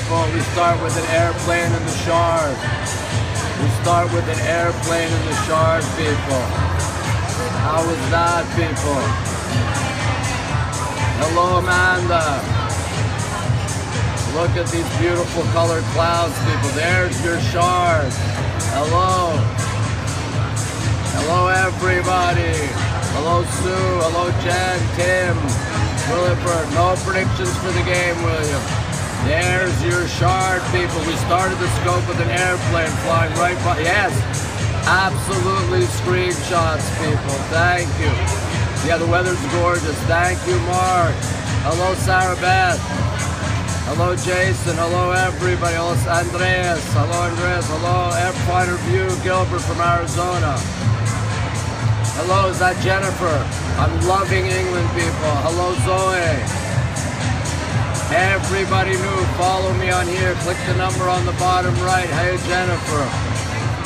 people. We start with an airplane in the Shard. We start with an airplane in the Shard, people. How was that, people? Hello, Amanda. Look at these beautiful colored clouds, people. There's your Shard. Hello. Hello, everybody. Hello, Sue. Hello, Jen, Tim, Williford. No predictions for the game, William. There's your Shard, people. We started the scope with an airplane flying right by. Yes, absolutely screenshots, people. Thank you. Yeah, the weather's gorgeous. Thank you, Mark. Hello, Sarah Beth. Hello, Jason. Hello, everybody. Hello, Andreas. Hello, Andreas. Hello, Fighter View Gilbert from Arizona. Hello, is that Jennifer? I'm loving England, people. Hello, Zoe. Everybody new, follow me on here. Click the number on the bottom right. Hey, Jennifer.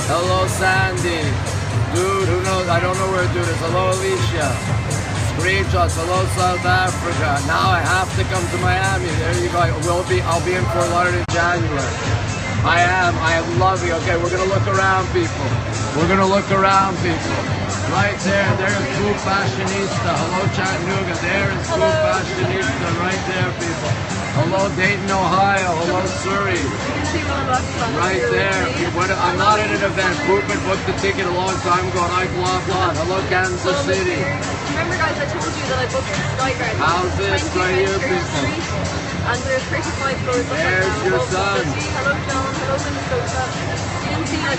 Hello, Sandy. Dude, who knows? I don't know where dude is. Hello, Alicia. Screenshots. Hello, South Africa. Now I have to come to Miami. There you go. I'll be in Fort Lauderdale in January. I am loving. Okay, we're gonna look around, people. We're gonna look around, people. Right there's Food Fashionista. Hello, Chattanooga. There is Food Fashionista right there, people. Hello, Dayton, Ohio. Hello, Surrey. Right there. I'm not at an event. Boopman booked the ticket a long time ago, and I blah blah. Hello, Kansas City. Remember, guys, I told you that I booked the Sky Garden. How's this right here, people? And there's 35 floors. There's your son. Hello, John. Hello, Minnesota.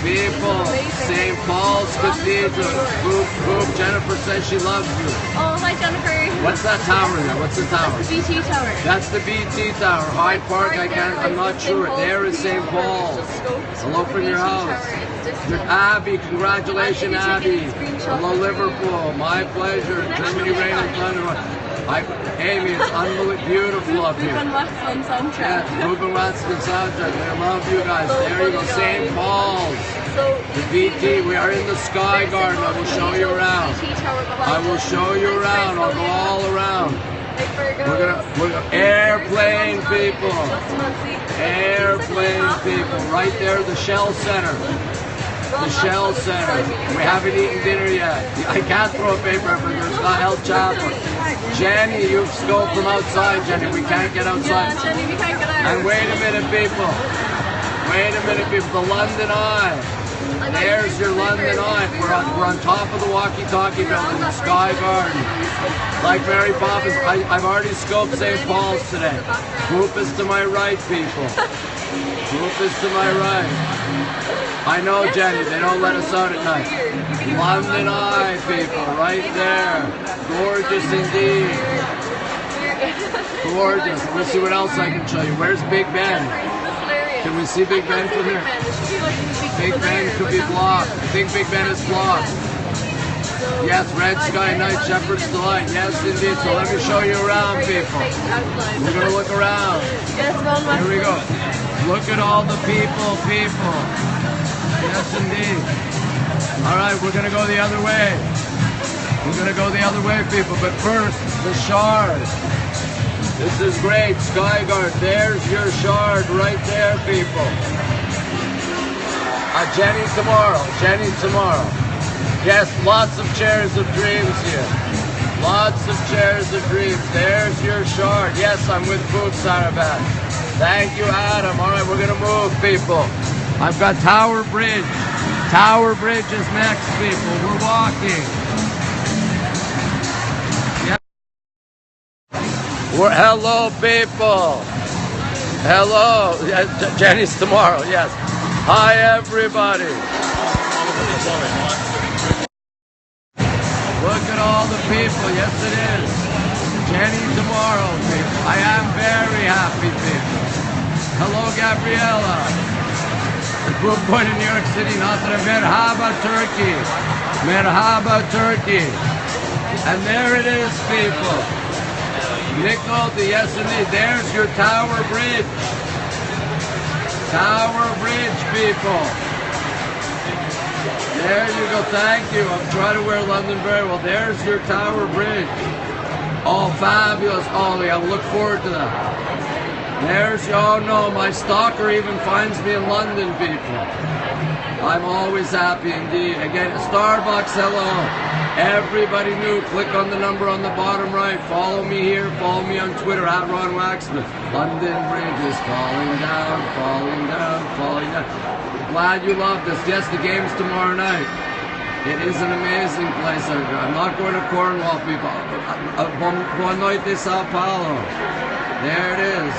People, St. Paul's Cathedral. Boop, Jennifer says she loves you. Oh, hi, Jennifer. What's that tower there? What's the tower? That's the BT Tower. That's the BT Tower. Hyde Park, I'm not sure. There is St. Paul's. Hello from your house. Abby, congratulations, Abby. Hello, Liverpool. My pleasure. Germany, rain and thunder. Amy, it's unbelievable, beautiful up here. RonWaxman soundtrack. Yeah, RonWaxman soundtrack. I love you guys. There you go, St. Paul's. The BT, we are in the Sky Garden. I will show you around. I will show you around. I'll go all around. We're gonna airplane people. Airplane people. Right there, the Shell Center. The Shell Center. We haven't eaten dinner yet. I can't throw a paper effort. There's not El Chapo. Jenny, you've scoped from outside, Jenny. We can't get outside. Yeah, Jenny, we can't get out. And wait a minute, people. Wait a minute, people. The London Eye. There's your London Eye. We're on top of the Walkie Talkie Building, the Sky Garden. Like Mary Poppins, I've already scoped St. Paul's today. Group is to my right, people. Group is to my right. I know, Jenny, they don't let us out at night. London Eye, people, right there. Gorgeous indeed. Gorgeous. We'll see what else I can show you. Where's Big Ben? Can we see Big Ben from here? Big Ben could be blocked. I think Big Ben is blocked. Yes, Red Sky Night, Shepherd's Delight. Yes, indeed. So let me show you around, people. We're going to look around. Here we go. Look at all the people. Yes, indeed. All right, we're going to go the other way. We're going to go the other way, people. But first, the Shard. This is great. Sky Guard. There's your Shard right there, people. Jenny tomorrow. Jenny tomorrow. Yes, lots of chairs of dreams here. Lots of chairs of dreams. There's your Shard. Yes, I'm with Food Sarabat. Thank you, Adam. All right, we're going to move, people. I've got Tower Bridge. Tower Bridge is next, people. We're walking. Yeah. Hello, people. Hello. Jenny's tomorrow, yes. Hi, everybody. Look at all the people. Yes, it is. Jenny tomorrow, people. I am very happy, people. Hello, Gabriella. The group point in New York City, Natra Merhaba, Turkey. Merhaba, Turkey. And there it is, people. Nick Nolte, yes indeed. There's your Tower Bridge. Tower Bridge, people. There you go, thank you. I'm trying to wear London very well. There's your Tower Bridge. Oh, fabulous, Ollie. I look forward to that. There's, oh no, my stalker even finds me in London, people. I'm always happy indeed. Again, Starbucks, hello. Everybody new, click on the number on the bottom right. Follow me here, follow me on Twitter, at RonWaxman. London Bridge is falling down, falling down, falling down. Glad you loved us. Yes, the game's tomorrow night. It is an amazing place. I'm not going to Cornwall, people. Boa noite, Sao Paulo. There it is.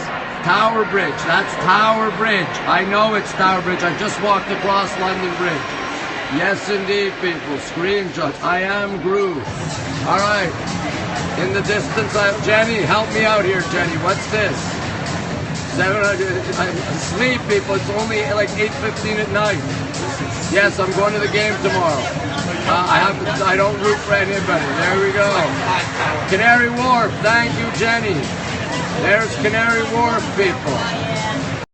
Tower Bridge. That's Tower Bridge. I know it's Tower Bridge. I just walked across London Bridge. Yes, indeed, people. Screenshots. I am Groove. All right. In the distance, Jenny, help me out here, Jenny. What's this? I'm asleep, people. It's only like 8:15 at night. Yes, I'm going to the game tomorrow. I don't root for anybody. There we go. Canary Wharf. Thank you, Jenny. There's Canary Wharf, people.